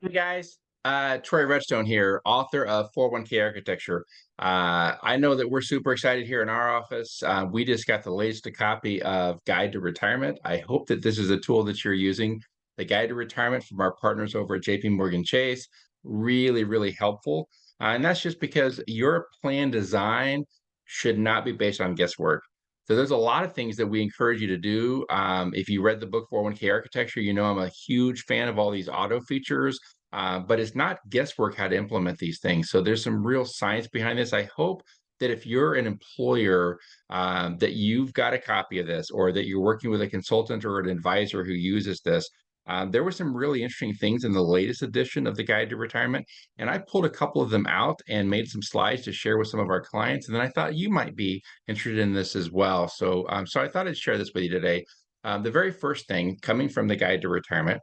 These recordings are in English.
Hey guys, Troy Redstone here, author of 401k Architecture. I know that we're super excited here in our office. We just got the latest copy of Guide to Retirement. I hope that this is a tool that you're using. The Guide to Retirement from our partners over at JPMorgan Chase, really, really helpful. And that's just because your plan design should not be based on guesswork. So there's a lot of things that we encourage you to do. If you read the book 401k Architecture, you know I'm a huge fan of all these auto features, but it's not guesswork how to implement these things. So there's some real science behind this. I hope that if you're an employer, that you've got a copy of this, or that you're working with a consultant or an advisor who uses this. There were some really interesting things in the latest edition of the Guide to Retirement, and I pulled a couple of them out and made some slides to share with some of our clients. And then I thought you might be interested in this as well. So I thought I'd share this with you today. The very first thing coming from the Guide to Retirement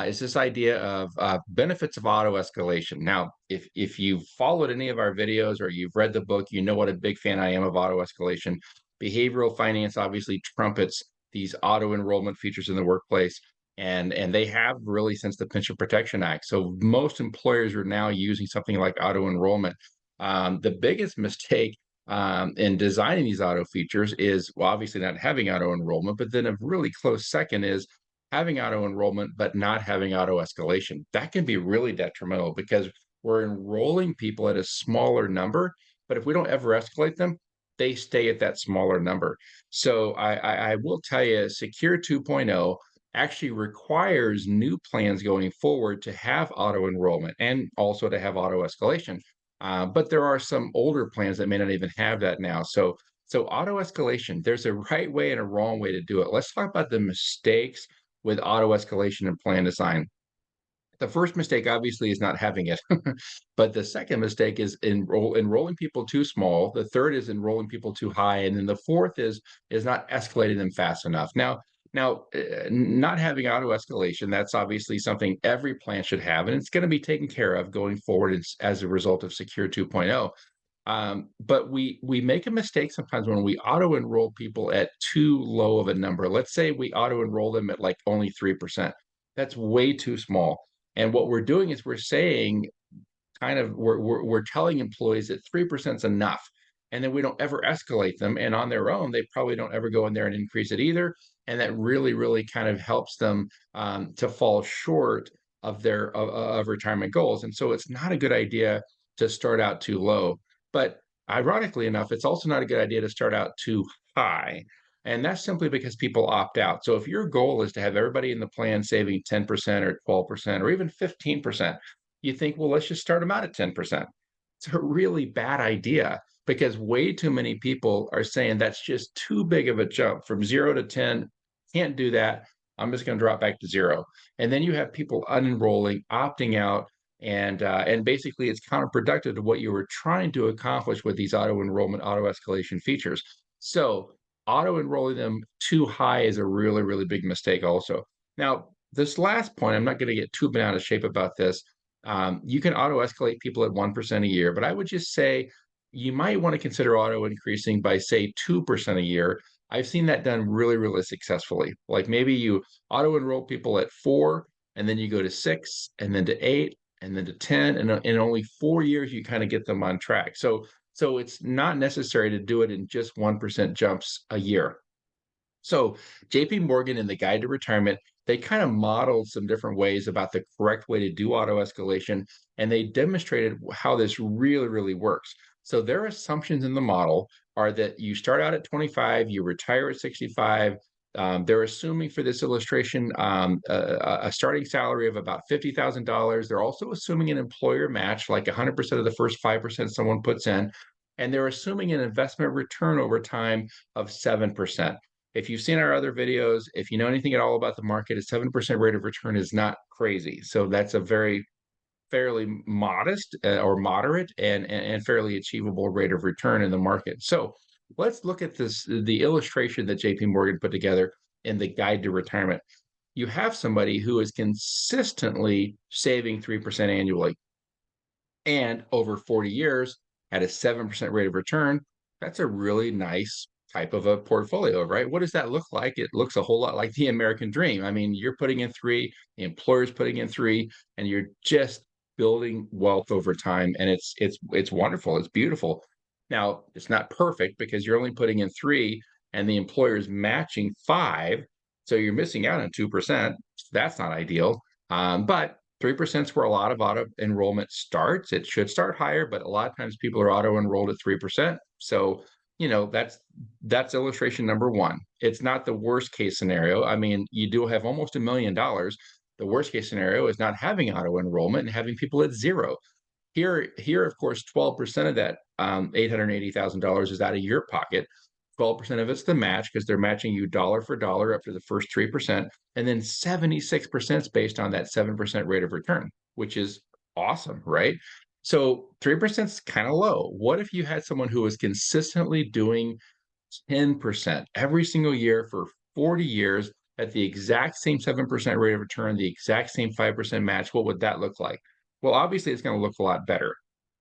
is this idea of benefits of auto-escalation. Now, if you've followed any of our videos or you've read the book, you know what a big fan I am of auto-escalation. Behavioral finance obviously trumpets these auto-enrollment features in the workplace, and they have really since the Pension Protection Act. So most employers are now using something like auto-enrollment. The biggest mistake in designing these auto features is, well, obviously not having auto enrollment, but then a really close second is having auto enrollment but not having auto escalation. That can be really detrimental because we're enrolling people at a smaller number, but if we don't ever escalate them, they stay at that smaller number. So I will tell you, Secure 2.0 actually requires new plans going forward to have auto enrollment and also to have auto escalation. But there are some older plans that may not even have that now. So auto escalation, there's a right way and a wrong way to do it. Let's talk about the mistakes with auto escalation and plan design. The first mistake obviously is not having it, but the second mistake is enrolling people too small. The third is enrolling people too high, and then the fourth is not escalating them fast enough. Now, not having auto escalation, that's obviously something every plan should have, and it's going to be taken care of going forward as a result of Secure 2.0. But we make a mistake sometimes when we auto enroll people at too low of a number. Let's say we auto enroll them at like only 3%. That's way too small. And what we're doing is we're saying kind of we're telling employees that 3% is enough, and then we don't ever escalate them. And on their own, they probably don't ever go in there and increase it either. And that really, really kind of helps them to fall short of their of retirement goals. And so it's not a good idea to start out too low. But ironically enough, it's also not a good idea to start out too high. And that's simply because people opt out. So if your goal is to have everybody in the plan saving 10% or 12% or even 15%, you think, well, let's just start them out at 10%. It's a really bad idea because way too many people are saying that's just too big of a jump from 0 to 10. Can't do that. I'm just going to drop back to zero. And then you have people unenrolling, opting out, and basically it's counterproductive to what you were trying to accomplish with these auto enrollment, auto escalation features. So auto enrolling them too high is a really, really big mistake also. Now, this last point, I'm not going to get too bent out of shape about this. You can auto escalate people at 1% a year, but I would just say you might want to consider auto increasing by, say, 2% a year. I've seen that done really, really successfully. Like maybe you auto enroll people at 4, and then you go to 6, and then to 8, and then to 10, and in only 4 years, you kind of get them on track. So it's not necessary to do it in just 1% jumps a year. So JP Morgan in the Guide to Retirement, they kind of modeled some different ways about the correct way to do auto escalation, and they demonstrated how this really, really works. So their assumptions in the model are that you start out at 25, you retire at 65. They're assuming for this illustration a starting salary of about $50,000. They're also assuming an employer match, like 100% of the first 5% someone puts in, and they're assuming an investment return over time of 7%. If you've seen our other videos, if you know anything at all about the market, a 7% rate of return is not crazy. So that's a very fairly modest or moderate and fairly achievable rate of return in the market. So let's look at the illustration that JP Morgan put together in the Guide to Retirement. You have somebody who is consistently saving 3% annually and over 40 years at a 7% rate of return. That's a really nice type of a portfolio, right? What does that look like? It looks a whole lot like the American dream. I mean, you're putting in three, the employer's putting in three, and you're just building wealth over time. And it's wonderful. It's beautiful. Now, it's not perfect because you're only putting in three and the employer's matching five. So you're missing out on 2%. That's not ideal. But 3% is where a lot of auto enrollment starts. It should start higher, but a lot of times people are auto enrolled at 3%. So, that's illustration number one. It's not the worst case scenario. I mean, you do have almost $1 million. The worst case scenario is not having auto enrollment and having people at zero. Here, of course, 12% of that $880,000 is out of your pocket. 12% of it's the match because they're matching you dollar for dollar up to the first 3%. And then 76% is based on that 7% rate of return, which is awesome, right? So 3% is kind of low. What if you had someone who was consistently doing 10% every single year for 40 years at the exact same 7% rate of return, the exact same 5% match? What would that look like? Well, obviously, it's going to look a lot better.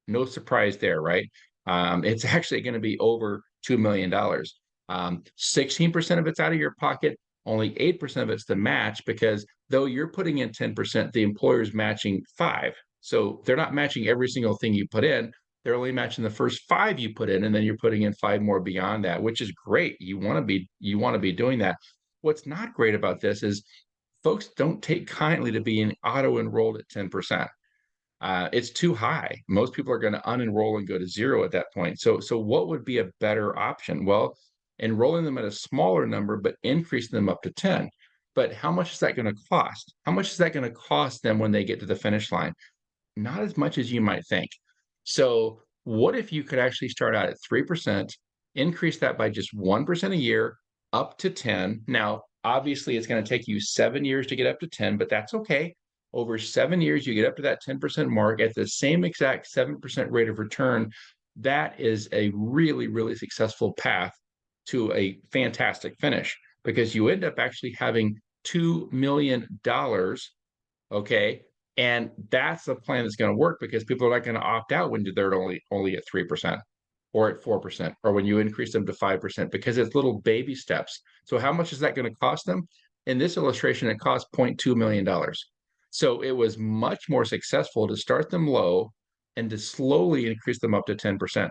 No surprise there, right? It's actually going to be over $2 million. 16% of it's out of your pocket. Only 8% of it's the match because though you're putting in 10%, the employer's matching five. So they're not matching every single thing you put in. They're only matching the first five you put in, and then you're putting in five more beyond that, which is great. You want to be doing that. What's not great about this is folks don't take kindly to being auto enrolled at 10%. It's too high. Most people are going to unenroll and go to zero at that point. So what would be a better option? Well, enrolling them at a smaller number, but increasing them up to 10. But how much is that going to cost? How much is that going to cost them when they get to the finish line? Not as much as you might think. So, what if you could actually start out at 3%, increase that by just 1% a year up to 10? Now, obviously, it's going to take you 7 years to get up to 10, but that's okay. Over 7 years, you get up to that 10% mark at the same exact 7% rate of return. That is a really, really successful path to a fantastic finish because you end up actually having $2 million. Okay. And that's a plan that's going to work because people are not going to opt out when they're only at 3% or at 4% or when you increase them to 5% because it's little baby steps. So how much is that going to cost them? In this illustration, it cost $0.2 million. So it was much more successful to start them low and to slowly increase them up to 10%.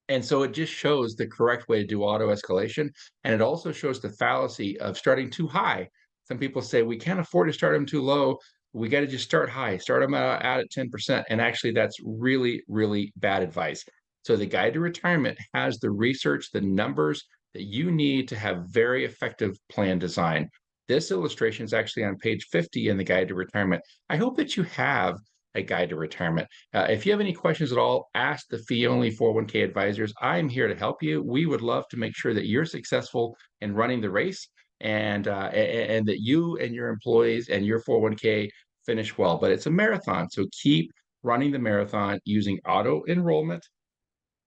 And so it just shows the correct way to do auto escalation. And it also shows the fallacy of starting too high. Some people say we can't afford to start them too low. We got to just start high, start them out at 10%. And actually, that's really, really bad advice. So the Guide to Retirement has the research, the numbers that you need to have very effective plan design. This illustration is actually on page 50 in the Guide to Retirement. I hope that you have a Guide to Retirement. If you have any questions at all, ask the fee only 401k advisors. I'm here to help you. We would love to make sure that you're successful in running the race and that you and your employees and your 401k finish well. But it's a marathon. So keep running the marathon using auto enrollment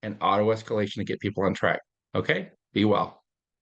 and auto escalation to get people on track. Okay? Be well.